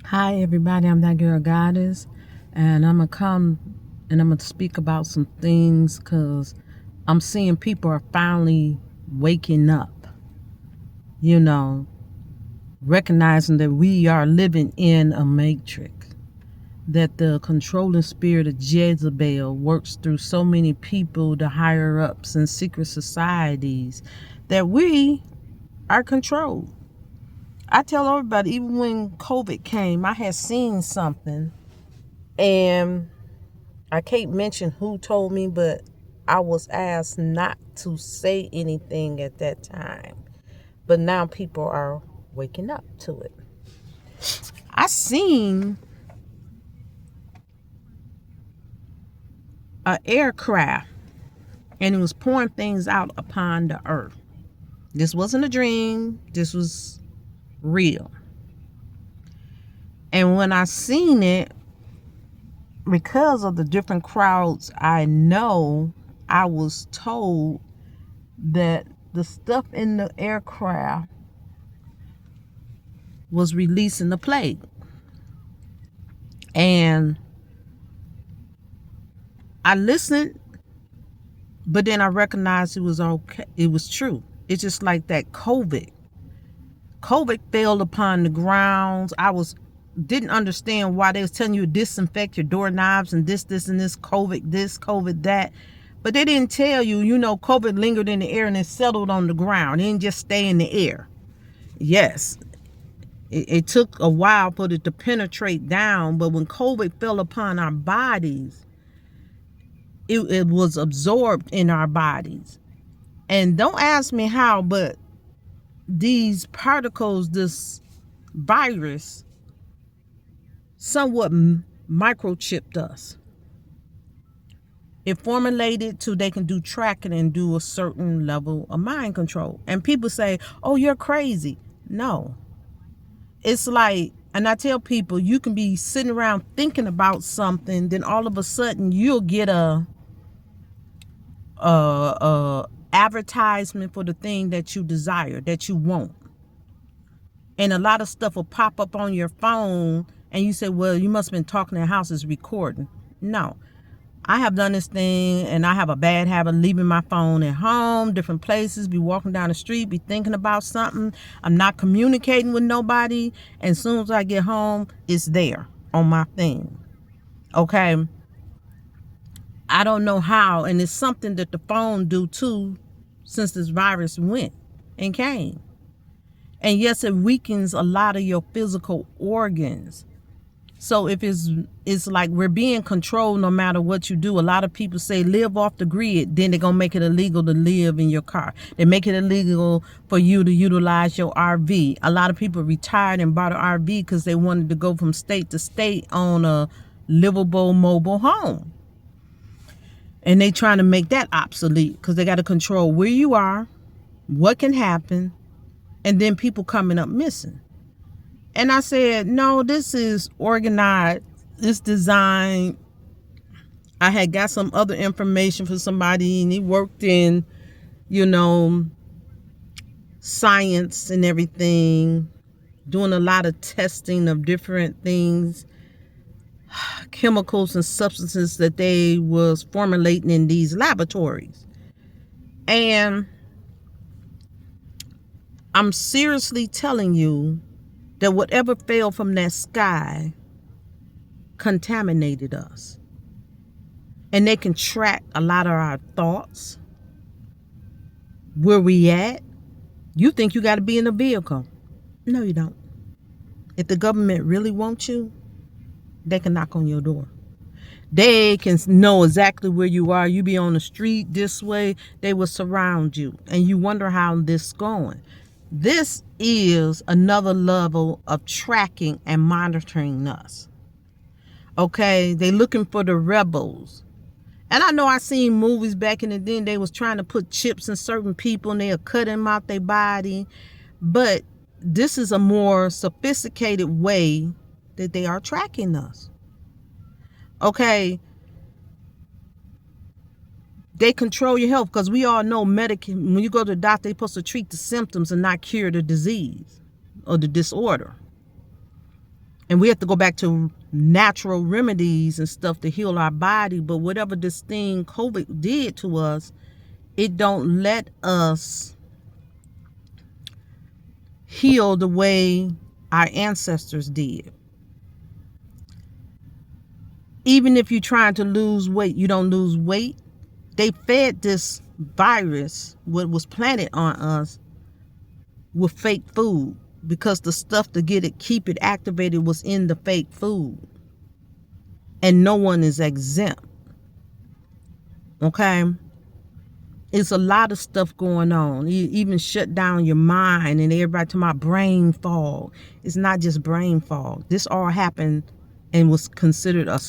Hi, everybody. I'm that girl Goddess, and I'm gonna come and I'm gonna speak about some things because I'm seeing people are finally waking up, you know, recognizing that we are living in a matrix, that the controlling spirit of Jezebel works through so many people, the higher ups and secret societies, that we are controlled. I tell everybody, even when COVID came, I had seen something and I can't mention who told me, but I was asked not to say anything at that time. But now people are waking up to it. I seen an aircraft and it was pouring things out upon the earth. This wasn't a dream, this was real. And when I seen it, because of the different crowds I know, I was told that the stuff in the aircraft was releasing the plague. And I listened, but then I recognized it was okay. It was true. It's just like that COVID. COVID fell upon the grounds. Didn't understand why they was telling you to disinfect your doorknobs and this, and this, COVID, that. But they didn't tell you, COVID lingered in the air and it settled on the ground. It didn't just stay in the air. Yes, it took a while for it to penetrate down, but when COVID fell upon our bodies, it was absorbed in our bodies. And don't ask me how, but these particles, this virus, somewhat microchipped us. It formulated to they can do tracking and do a certain level of mind control. And people say, oh, you're crazy. No. It's like, and I tell people, you can be sitting around thinking about something, then all of a sudden you'll get a advertisement for the thing that you desire, that you want. And a lot of stuff will pop up on your phone and you say, well, you must have been talking, the house is recording. No. I have done this thing and I have a bad habit of leaving my phone at home, different places, be walking down the street, be thinking about something. I'm not communicating with nobody. And as soon as I get home, it's there on my thing. Okay. I don't know how, and it's something that the phone do too since this virus went and came. And yes, it weakens a lot of your physical organs. So if it's like we're being controlled no matter what you do. A lot of people say live off the grid, then they're going to make it illegal to live in your car. They make it illegal for you to utilize your RV. A lot of people retired and bought an RV because they wanted to go from state to state on a livable mobile home. And they trying to make that obsolete because they got to control where you are, what can happen, and then people coming up missing. And I said, no, this is organized, this design. I had got some other information for somebody and he worked in, science and everything, doing a lot of testing of different things, chemicals and substances that they was formulating in these laboratories. And I'm seriously telling you that whatever fell from that sky contaminated us. And they can track a lot of our thoughts, where we at. You think you got to be in a vehicle. No, you don't. If the government really wants you, they can knock on your door. They can know exactly where you are. You be on the street this way, they will surround you. And you wonder how this is going. This is another level of tracking and monitoring us. Okay, they looking for the rebels. And I know I seen movies back in the day, they was trying to put chips in certain people and they'll cut them out their body. But this is a more sophisticated way that they are tracking us. Okay, they control your health because we all know when you go to the doctor, they're supposed to treat the symptoms and not cure the disease or the disorder. And we have to go back to natural remedies and stuff to heal our body. But whatever this thing COVID did to us, it don't let us heal the way our ancestors did. Even if you're trying to lose weight, you don't lose weight. They fed this virus, what was planted on us, with fake food, because the stuff to keep it activated was in the fake food. And no one is exempt. Okay? It's a lot of stuff going on. You even shut down your mind, and everybody talking about brain fog. It's not just brain fog. This all happened and was considered a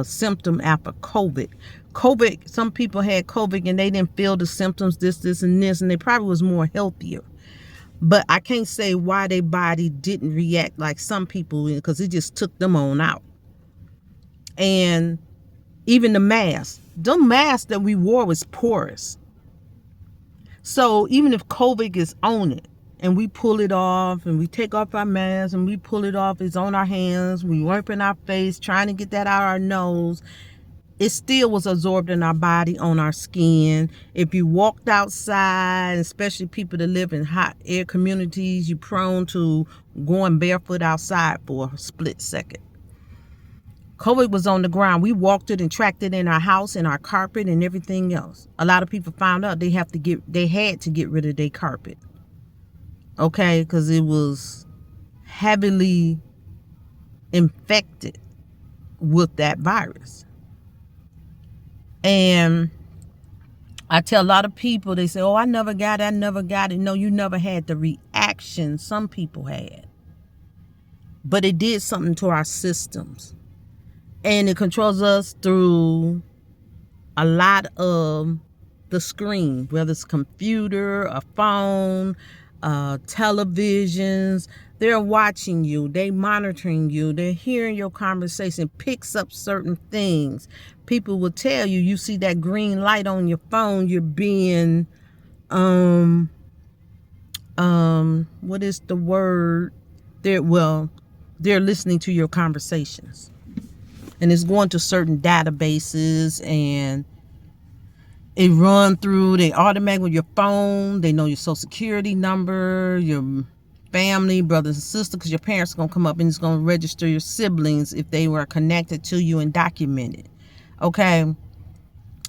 symptom after COVID. COVID, some people had COVID and they didn't feel the symptoms, this, and this, and they probably was more healthier. But I can't say why their body didn't react like some people, because it just took them on out. And even the mask, the mask that we wore was porous. So even if COVID is on it and we pull it off and we take off our mask and we pull it off, it's on our hands, we wiping our face, trying to get that out of our nose, it still was absorbed in our body, on our skin. If you walked outside, especially people that live in hot air communities, you're prone to going barefoot outside for a split second. COVID was on the ground. We walked it and tracked it in our house, in our carpet, and everything else. A lot of people found out they had to get rid of their carpet. Okay, because it was heavily infected with that virus. And I tell a lot of people, they say, oh, I never got it. No, you never had the reaction some people had. But it did something to our systems. And it controls us through a lot of the screen, whether it's computer, a phone, televisions. They're watching you. They monitoring you. They're hearing your conversation. Picks up certain things. People will tell you, you see that green light on your phone, you're being, what is the word? They're listening to your conversations. And it's going to certain databases, and it run through, they automatic with your phone. They know your social security number, your family, brothers and sisters, because your parents are going to come up and it's going to register your siblings if they were connected to you and documented. Okay.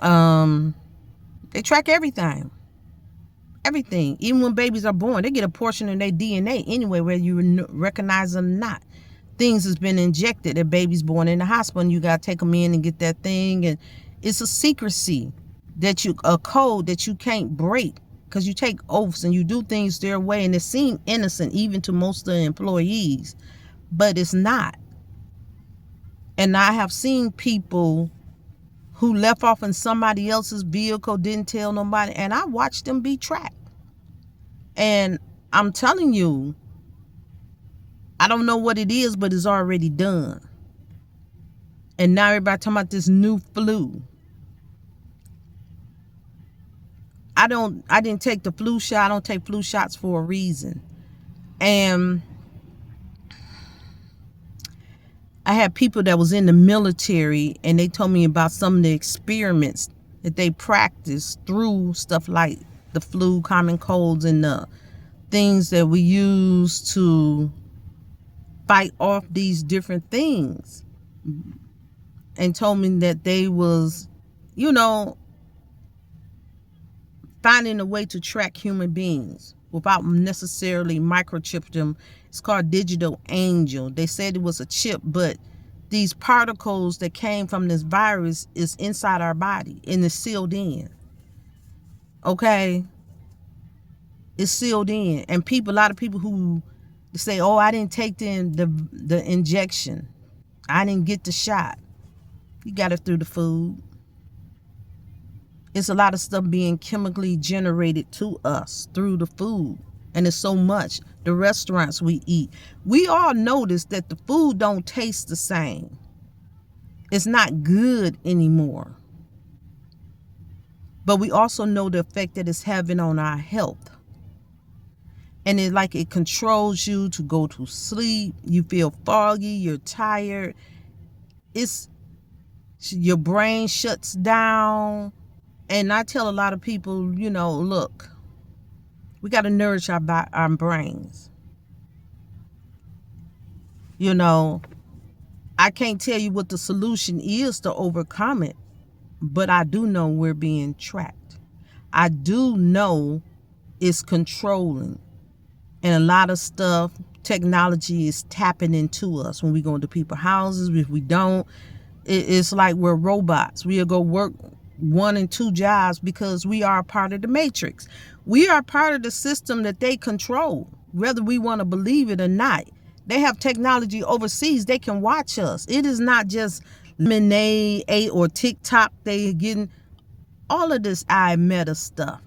They track everything. Everything. Even when babies are born, they get a portion of their DNA anyway, whether you recognize them or not. Things has been injected. A baby's born in the hospital and you got to take them in and get that thing. And it's a secrecy a code that you can't break, because you take oaths and you do things their way, and it seems innocent even to most of the employees, but it's not. And I have seen people who left off in somebody else's vehicle, didn't tell nobody, and I watched them be tracked. And I'm telling you, I don't know what it is, but it's already done. And now everybody talking about this new flu. I didn't take the flu shot. I don't take flu shots for a reason. And I had people that was in the military, and they told me about some of the experiments that they practiced through stuff like the flu, common colds, and the things that we use to fight off these different things. And told me that they was, finding a way to track human beings without necessarily microchip them. It's called Digital Angel. They said it was a chip, but these particles that came from this virus is inside our body and it's sealed in. Okay? It's sealed in. And a lot of people who say, oh, I didn't take the injection. I didn't get the shot. You got it through the food. It's a lot of stuff being chemically generated to us through the food. And it's so much. The restaurants we eat. We all notice that the food don't taste the same. It's not good anymore. But we also know the effect that it's having on our health. And it controls you to go to sleep. You feel foggy, you're tired. Your brain shuts down. And I tell a lot of people, look, we got to nourish our brains. I can't tell you what the solution is to overcome it, but I do know we're being tracked. I do know it's controlling. And a lot of stuff, technology is tapping into us when we go into people's houses. If we don't, it's like we're robots. We'll go work 1 and 2 jobs because we are a part of the matrix. We are part of the system that they control, whether we want to believe it or not. They have technology overseas. They can watch us. It is not just Lemonade, or TikTok. They getting all of this meta stuff.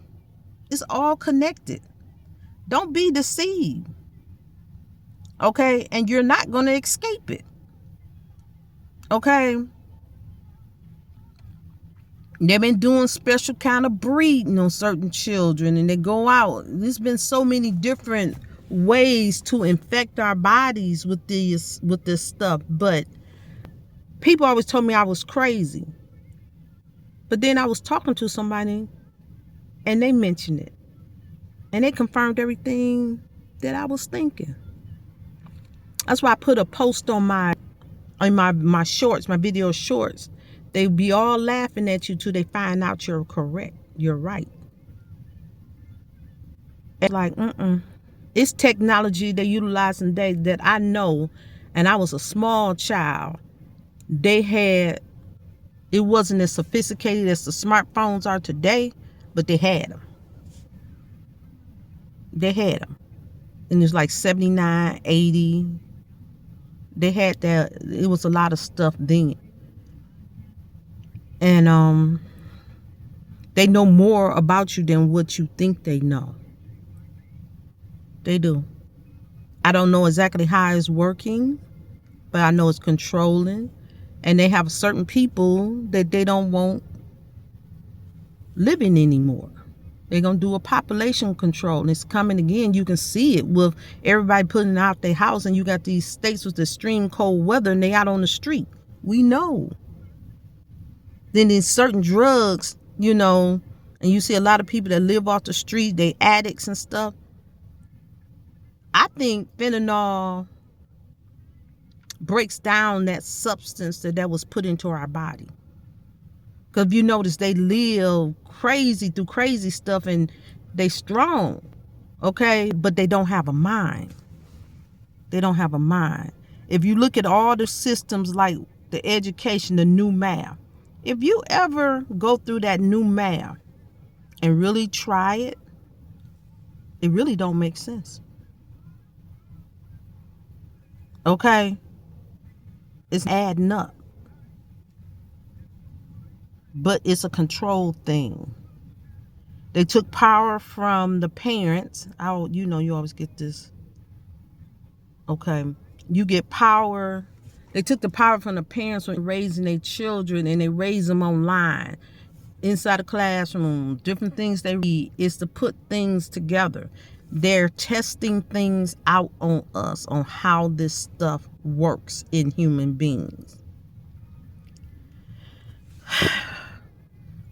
It's all connected. Don't be deceived. Okay? And you're not going to escape it. Okay? They've been doing special kind of breeding on certain children, and they go out. There's been so many different ways to infect our bodies with this stuff, but people always told me I was crazy. But then I was talking to somebody and they mentioned it, and they confirmed everything that I was thinking. That's why I put a post on my shorts, my video shorts. They be all laughing at you till they find out you're correct. You're right. It's like, It's technology they utilize today that I know, and I was a small child. It wasn't as sophisticated as the smartphones are today, but they had them. They had them. And it's like 79, 80. They had that. It was a lot of stuff then. And they know more about you than what you think they know. They do. I don't know exactly how it's working, but I know it's controlling. And they have certain people that they don't want living anymore. They're going to do a population control. And it's coming again. You can see it with everybody putting out their house. And you got these states with extreme cold weather and they out on the street. We know. Then there's certain drugs, and you see a lot of people that live off the street. They addicts and stuff. I think fentanyl breaks down that substance that was put into our body. Because if you notice, they live through crazy stuff, and they strong, okay? But they don't have a mind. They don't have a mind. If you look at all the systems like the education, the new math, if you ever go through that new math and really try it, it really don't make sense. Okay? It's adding up. But it's a control thing. They took power from the parents. You always get this. Okay. You get power. They took the power from the parents when raising their children, and they raise them online, inside the classroom. Different things they read is to put things together. They're testing things out on us, on how this stuff works in human beings.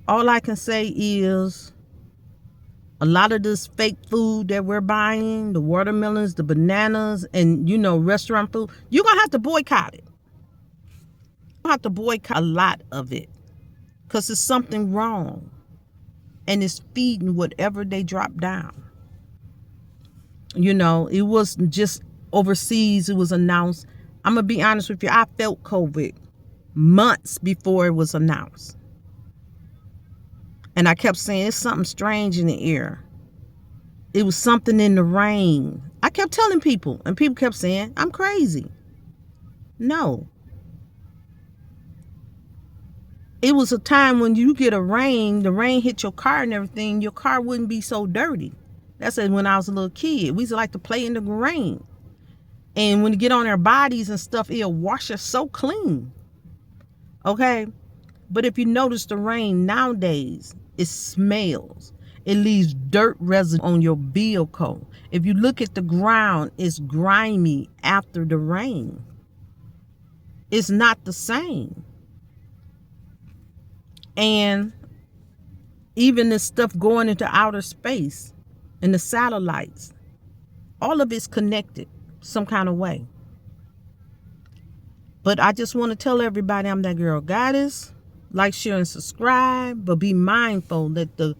All I can say is a lot of this fake food that we're buying, the watermelons, the bananas, and, restaurant food, you're going to have to boycott it. You're going to have to boycott a lot of it because there's something wrong. And it's feeding whatever they drop down. It was just overseas. It was announced. I'm going to be honest with you. I felt COVID months before it was announced. And I kept saying, it's something strange in the air. It was something in the rain. I kept telling people, and people kept saying, I'm crazy. No. It was a time when you get the rain hit your car and everything, your car wouldn't be so dirty. That's when I was a little kid. We used to like to play in the rain. And when you get on our bodies and stuff, it'll wash us so clean. Okay? But if you notice the rain nowadays, it smells. It leaves dirt residue on your vehicle. If you look at the ground, it's grimy after the rain. It's not the same. And even the stuff going into outer space and the satellites, all of it's connected some kind of way. But I just want to tell everybody I'm that girl goddess. Like, share, and subscribe. But be mindful that the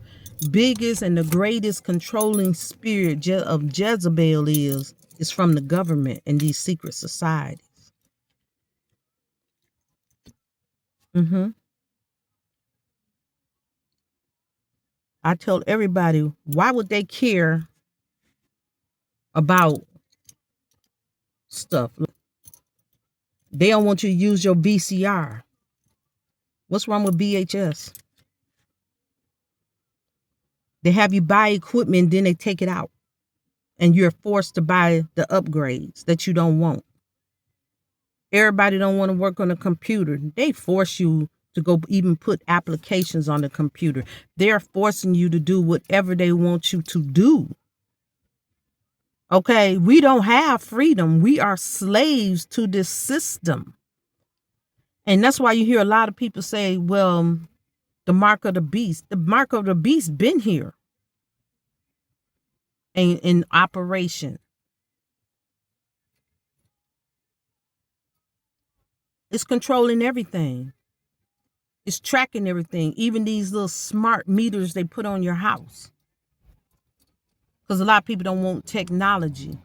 biggest and the greatest controlling spirit of Jezebel is from the government and these secret societies. I tell everybody, why would they care about stuff? They don't want you to use your VCR. What's wrong with VHS? They have you buy equipment, then they take it out. And you're forced to buy the upgrades that you don't want. Everybody don't want to work on a computer. They force you to go even put applications on the computer. They're forcing you to do whatever they want you to do. Okay, we don't have freedom. We are slaves to this system. And that's why you hear a lot of people say, well, the mark of the beast. The mark of the beast been here in operation. It's controlling everything. It's tracking everything, even these little smart meters they put on your house. Because a lot of people don't want technology.